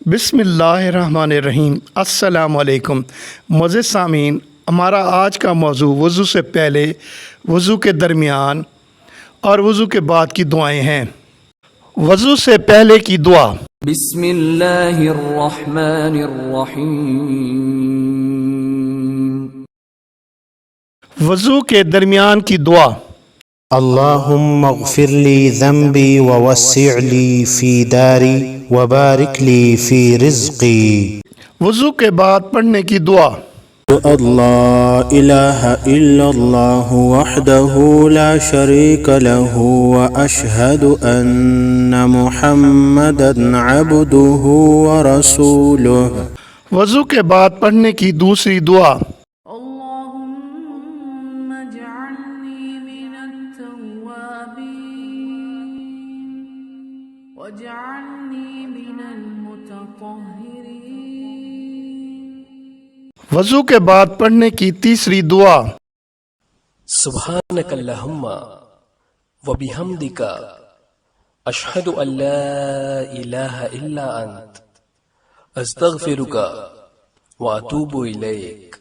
بسم اللہ الرحمن الرحیم۔ السلام علیکم معزز سامعین، ہمارا آج کا موضوع وضو سے پہلے، وضو کے درمیان اور وضو کے بعد کی دعائیں ہیں۔ وضو سے پہلے کی دعا۔ بسم اللہ الرحمن الرحیم۔ وضو کے درمیان کی دعا۔ اللهم اغفر لي ذنبي ووسع لي في داري وبارك لي في رزقي۔ وضو کے بعد پڑھنے کی دعا۔ الله إله إلا الله وحده لا شريك له وأشهد أن محمدا عبده ورسوله۔ وضو کے بعد پڑھنے کی دوسری دعا۔ واجعلني من المتطهرين۔ وضو کے بعد پڑھنے کی تیسری دعا۔ سبحانک اللہم وبحمدک اشہد ان لا الہ الا انت استغفرک واتوب الیک۔